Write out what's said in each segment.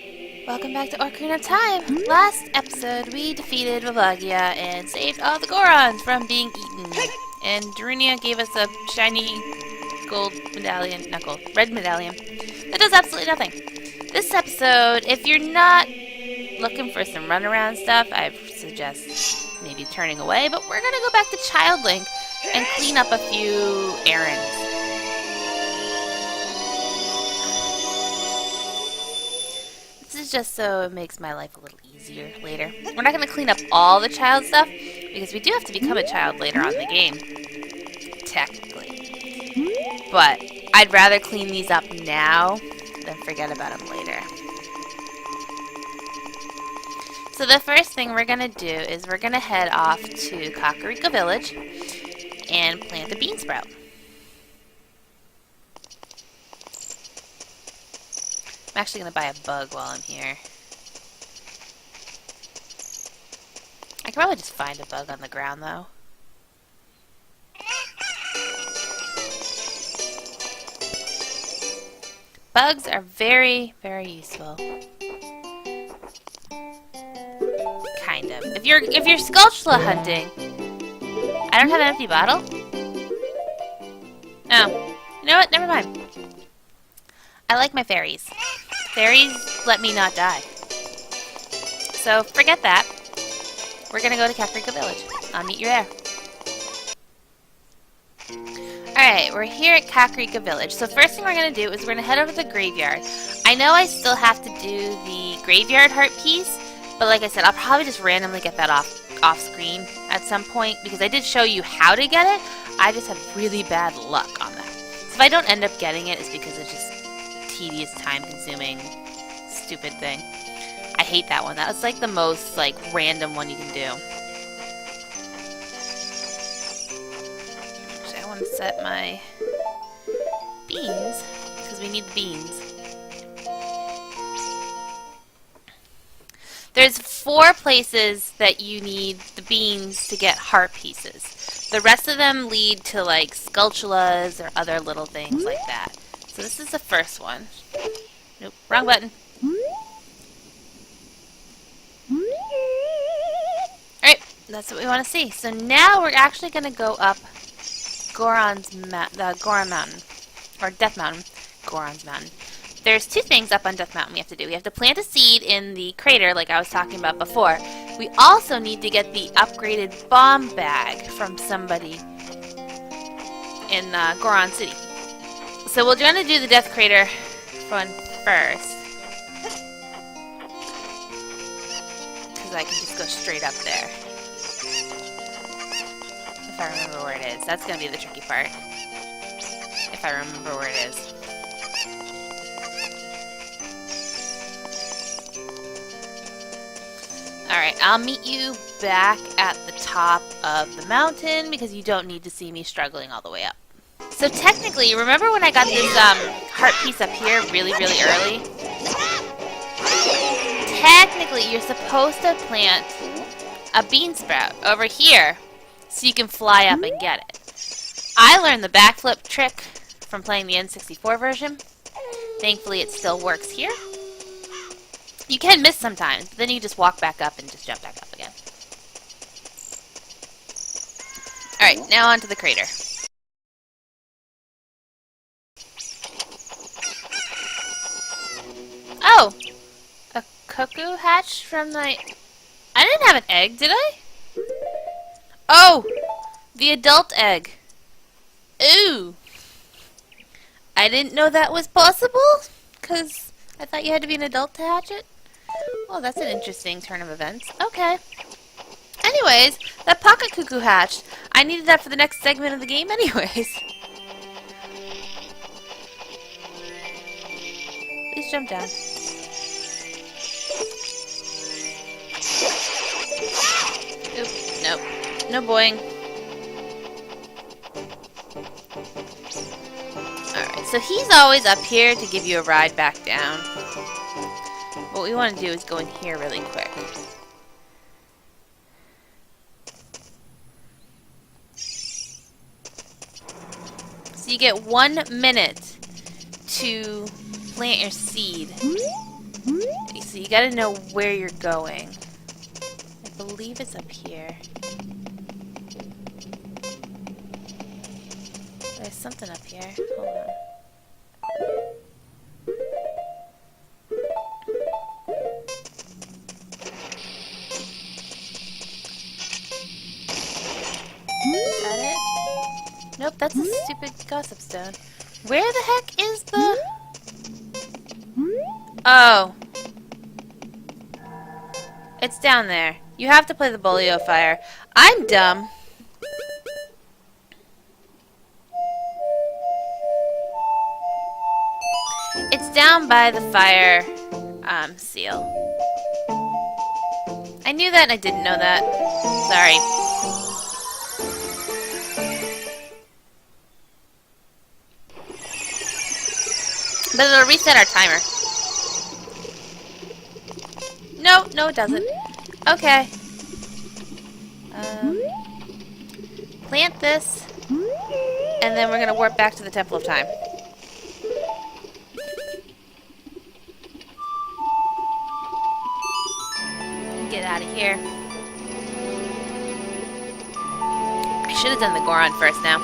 Welcome back to Ocarina of Time! Last episode, we defeated Vavagia and saved all the Gorons from being eaten. And Durinia gave us a shiny gold medallion, not gold, red medallion, that does absolutely nothing. This episode, if you're not looking for some runaround stuff, I suggest maybe turning away, but we're gonna go back to Child Link and clean up a few errands. This is just so it makes my life a little easier later. We're not going to clean up all the child stuff, because we do have to become a child later on in the game. Technically. But I'd rather clean these up now than forget about them later. So the first thing we're going to do is we're going to head off to Ocarina Village and plant the bean sprout. I'm actually going to buy a bug while I'm here. I could probably just find a bug on the ground, though. Bugs are very, very useful. Kind of. If you're Skulltula hunting, I don't have an empty bottle. Oh, you know what? Never mind. I like my fairies. Fairies let me not die. So forget that. We're gonna go to Ocarina Village. I'll meet you there. Alright, we're here at Ocarina Village. So first thing we're gonna do is we're gonna head over to the graveyard. I know I still have to do the graveyard heart piece, but like I said, I'll probably just randomly get that off screen at some point, because I did show you how to get it. I just had really bad luck on that. So if I don't end up getting it, it's because it's just tedious, time-consuming, stupid thing. I hate that one. That was like the most random one you can do. Actually, I want to set my beans because we need the beans. There's 4 places that you need the beans to get heart pieces. The rest of them lead to Skulltulas or other little things like that. So this is the first one. Nope, wrong button. Alright, that's what we want to see. So now we're actually going to go up Goron Mountain. Or Death Mountain. Goron's Mountain. There's 2 things up on Death Mountain we have to do. We have to plant a seed in the crater like I was talking about before. We also need to get the upgraded bomb bag from somebody in Goron City. So we're going to do the Death Crater one first. Because I can just go straight up there. If I remember where it is. That's going to be the tricky part. If I remember where it is. Alright, I'll meet you back at the top of the mountain because you don't need to see me struggling all the way up. So technically, remember when I got this heart piece up here really, really early? Technically, you're supposed to plant a bean sprout over here so you can fly up and get it. I learned the backflip trick from playing the N64 version. Thankfully, it still works here. You can miss sometimes, but then you just walk back up and just jump back up again. Alright, now onto the crater. Oh! A cuckoo hatched from the... I didn't have an egg, did I? Oh! The adult egg. Ooh! I didn't know that was possible, because I thought you had to be an adult to hatch it. Oh, that's an interesting turn of events. Okay. Anyways, that pocket cuckoo hatched. I needed that for the next segment of the game anyways. Please jump down. Oop, nope. No boing. Alright, so he's always up here to give you a ride back down. What we want to do is go in here really quick. So you get 1 minute to plant your seed So you gotta know where you're going. I believe it's up here. There's something up here. Hold on. Is that it? Nope, that's a stupid gossip stone. Where the heck is the... Oh. It's down there. You have to play the Bolio fire. I'm dumb. It's down by the fire seal. I knew that and I didn't know that. Sorry. But it'll reset our timer. No, no it doesn't. Okay. Plant this. And then we're going to warp back to the Temple of Time. Get out of here. I should have done the Goron first now.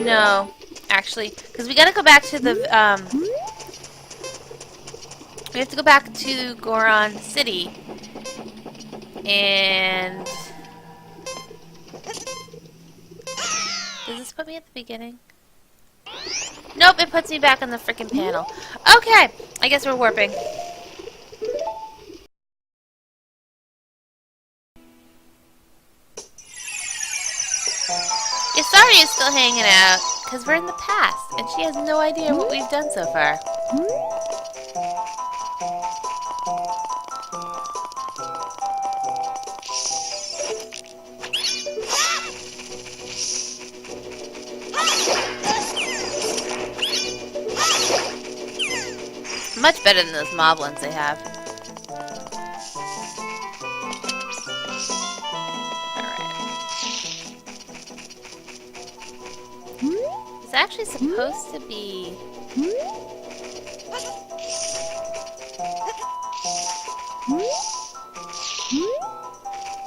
No. Actually, because we got to go back to the... we have to go back to Goron City. And... Does this put me at the beginning? Nope, it puts me back on the frickin' panel. Okay, I guess we're warping. Isari is still hanging out, because we're in the past, and she has no idea what we've done so far. Much better than those moblins they have. Alright. It's actually supposed to be...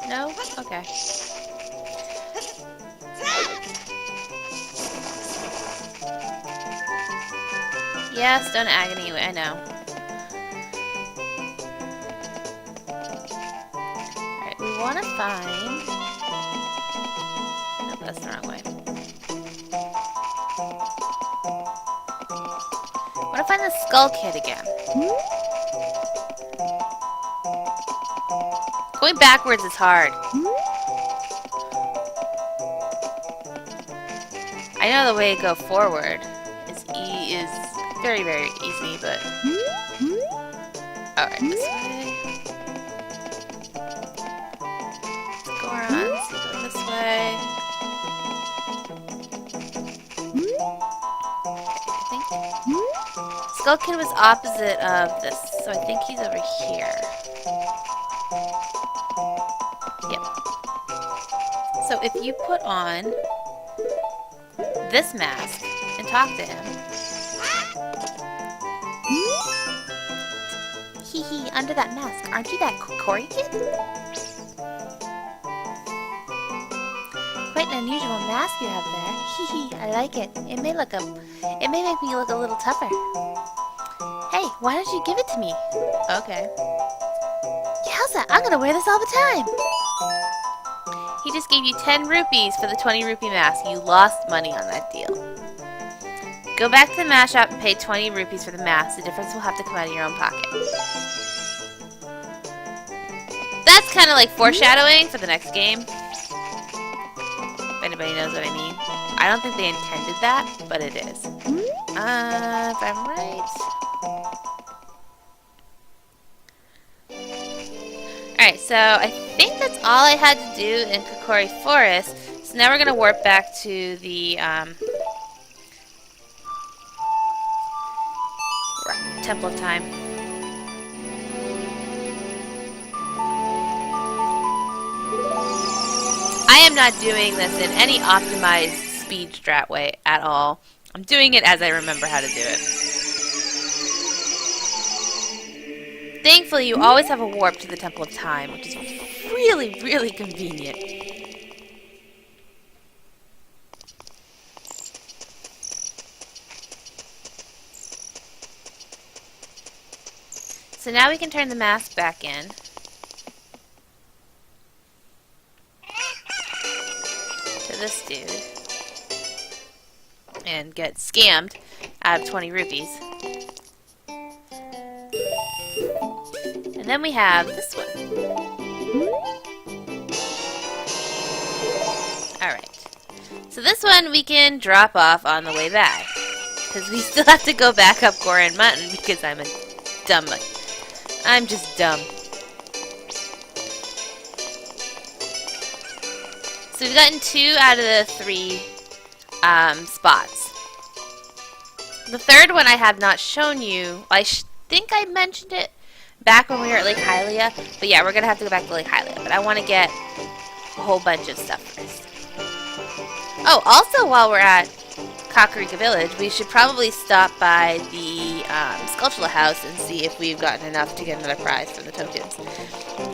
No? Okay. Yeah, Stone Agony, I know. Alright, we want to find... Nope, that's the wrong way. I want to find the Skull Kid again. Going backwards is hard. I know the way to go forward is very, very easy, but... Alright, this way. Goron, so go this way. I think... Skull Kid was opposite of this, so I think he's over here. Yep. So if you put on this mask and talk to him... Hee under that mask. Aren't you that Corey kid? Quite an unusual mask you have there. Hee I like it. It may make me look a little tougher. Hey, why don't you give it to me? Okay. Yowza, I'm gonna wear this all the time. He just gave you 10 rupees for the 20 rupee mask. You lost money on that deal. Go back to the mask shop and pay 20 rupees for the mask. The difference will have to come out of your own pocket. That's kind of like foreshadowing for the next game. If anybody knows what I mean. I don't think they intended that, but it is. If I'm right. Alright, so I think that's all I had to do in Kokori Forest. So now we're going to warp back to the Temple of Time. I am not doing this in any optimized speed strat way at all. I'm doing it as I remember how to do it. Thankfully, you always have a warp to the Temple of Time, which is really, really convenient. So now we can turn the mask back in. To this dude. And get scammed out of 20 rupees. And then we have this one. Alright. So this one we can drop off on the way back. Because we still have to go back up Goron Mountain because I'm just dumb. So we've gotten 2 out of the 3 spots. The third one I have not shown you. I think I mentioned it back when we were at Lake Hylia. But yeah, we're going to have to go back to Lake Hylia. But I want to get a whole bunch of stuff first. Oh, also while we're at Ocarina Village, we should probably stop by the Sculpture House and see if we've gotten enough to get another prize from the tokens.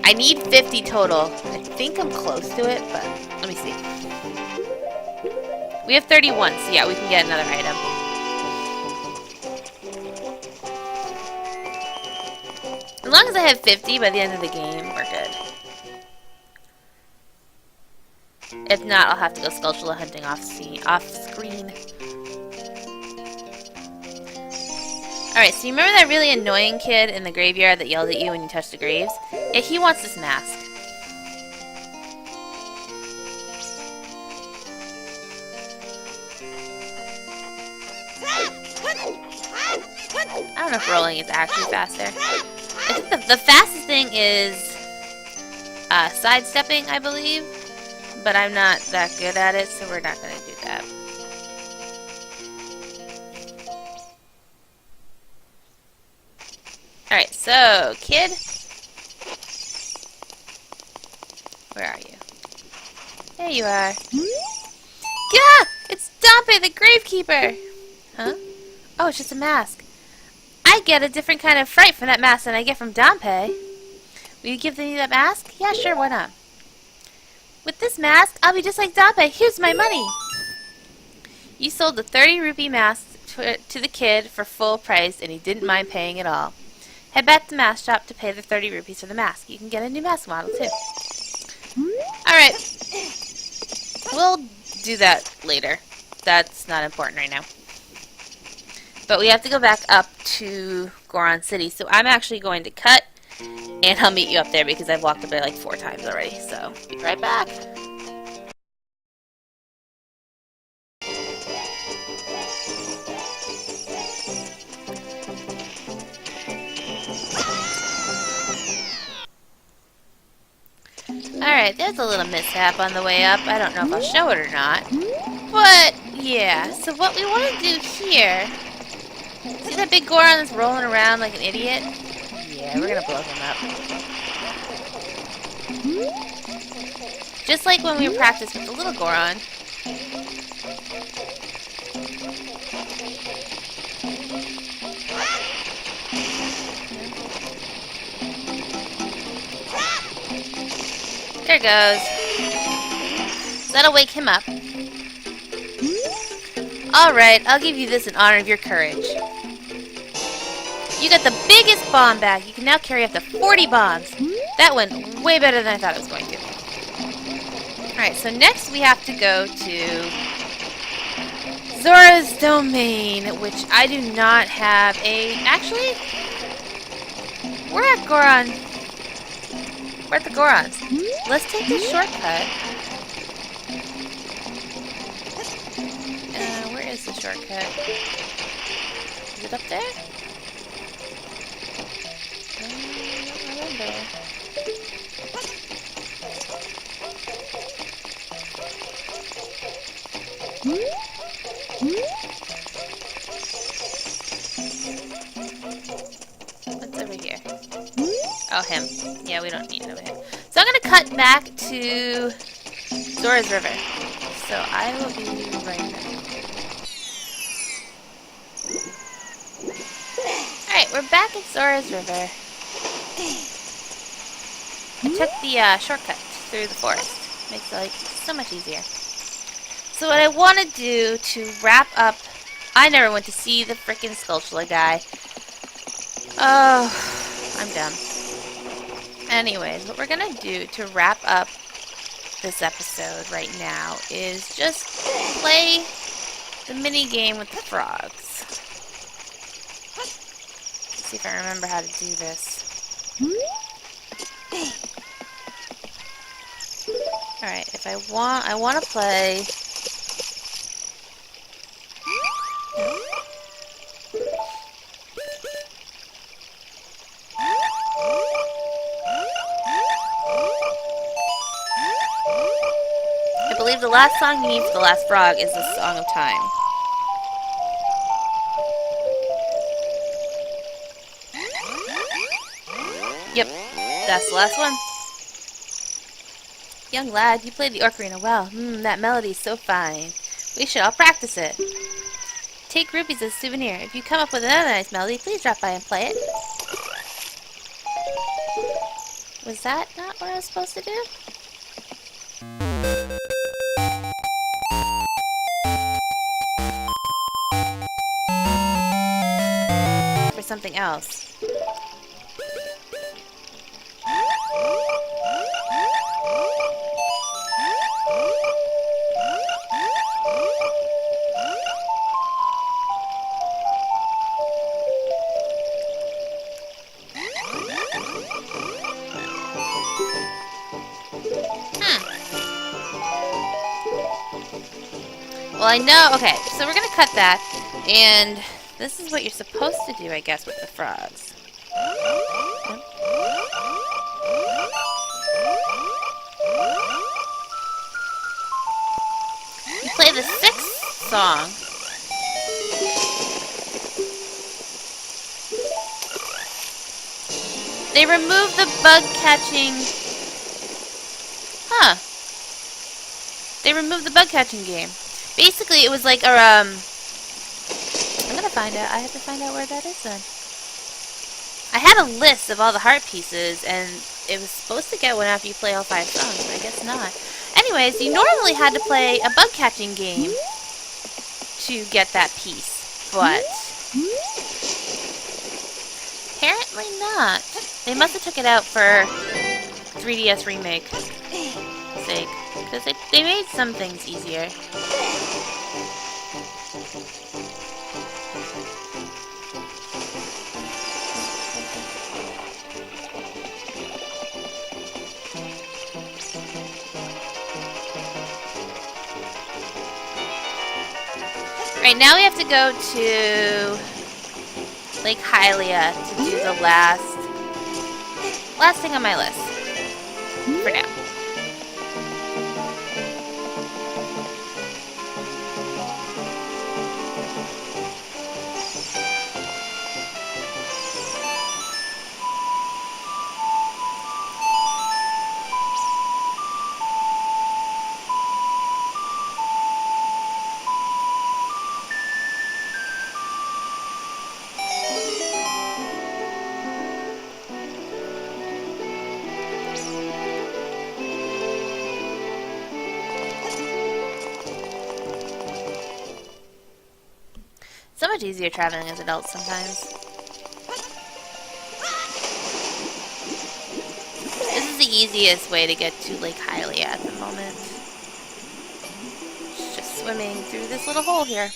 I need 50 total. I think I'm close to it, but let me see. We have 31, so yeah, we can get another item. As long as I have 50 by the end of the game, we're good. If not, I'll have to go Sculpture hunting off screen. Alright, so you remember that really annoying kid in the graveyard that yelled at you when you touched the graves? Yeah, he wants this mask. I don't know if rolling is actually faster. I think the fastest thing is sidestepping, I believe. But I'm not that good at it, so we're not going to do that. Alright, so, kid. Where are you? There you are. Yeah! It's Dompe, the Gravekeeper! Huh? Oh, it's just a mask. I get a different kind of fright from that mask than I get from Dompe. Will you give me that mask? Yeah, sure, why not? With this mask, I'll be just like Dompe. Here's my money! You sold the 30 rupee mask to the kid for full price, and he didn't mind paying at all. Head back to the mask shop to pay the 30 rupees for the mask. You can get a new mask model, too. Alright. We'll do that later. That's not important right now. But we have to go back up to Goron City, so I'm actually going to cut, and I'll meet you up there because I've walked up there like 4 times already, so be right back. Alright, there's a little mishap on the way up. I don't know if I'll show it or not. But, yeah. So what we want to do here... See that big Goron that's rolling around like an idiot? Yeah, we're gonna blow him up. Just like when we practiced with the little Goron. There it goes. So that'll wake him up. Alright, I'll give you this in honor of your courage. You got the biggest bomb bag. You can now carry up to 40 bombs. That went way better than I thought it was going to. Alright, so next we have to go to Zora's Domain, which I do not have a... Actually, we're at Goron. We're at the Gorons. Let's take this shortcut. Where is the shortcut? Is it up there? I don't remember. What's over here? Oh, him. Yeah, we don't need him over here. So I'm going to cut back to Zora's River. So I will be right back. Alright, we're back at Zora's River. I took the shortcut through the forest. Makes life so much easier. So what I want to do to wrap up... I never went to see the frickin' Skulltula guy. Oh, I'm dumb. Anyways, what we're gonna do to wrap up this episode right now is just play the mini game with the frogs. Let's see if I remember how to do this. Alright, if I want to play... I believe the last song you need for the last frog is the Song of Time. Yep, that's the last one. Young lad, you played the Ocarina well. That melody is so fine. We should all practice it. Take rupees as a souvenir. If you come up with another nice melody, please drop by and play it. Was that not what I was supposed to do? For something else. Well, I know... Okay, so we're gonna cut that, and this is what you're supposed to do, I guess, with the frogs. You play the 6th song. They removed the bug catching... Huh. They removed the bug catching game. Basically, it was like a, I'm gonna find out. I have to find out where that is then. I had a list of all the heart pieces, and it was supposed to get one after you play all 5 songs, but I guess not. Anyways, you normally had to play a bug catching game to get that piece, but apparently not. They must have took it out for 3DS remake sake, because they made some things easier. Right now we have to go to Lake Hylia to do the last thing on my list for now. So much easier traveling as adults sometimes. This is the easiest way to get to Lake Hylia at the moment. It's just swimming through this little hole here.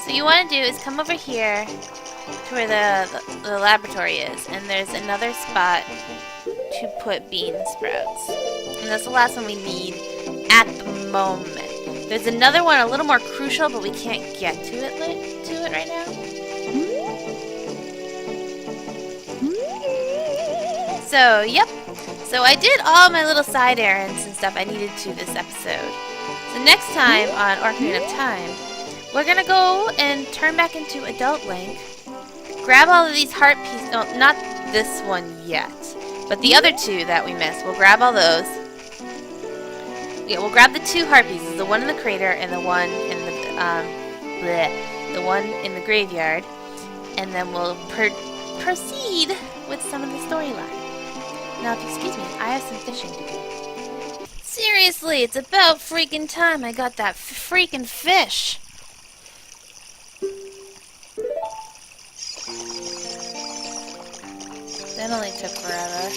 So you want to do is come over here to where the laboratory is, and there's another spot to put bean sprouts. And that's the last one we need at the moment. There's another one a little more crucial, but we can't get to it right now. So, yep. So I did all my little side errands and stuff I needed to this episode. So next time on Ocarina of Time, we're gonna go and turn back into Adult Link, grab all of these heart pieces, no, not this one yet, but the other 2 that we missed, we'll grab all those. Yeah, we'll grab the 2 heart pieces, the one in the crater and the one in the one in the graveyard, and then we'll proceed with some of the storyline. Now, if you excuse me, I have some fishing to do. Seriously, it's about freaking time I got that freaking fish. That only took forever.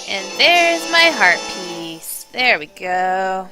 And there's my heart piece. There we go.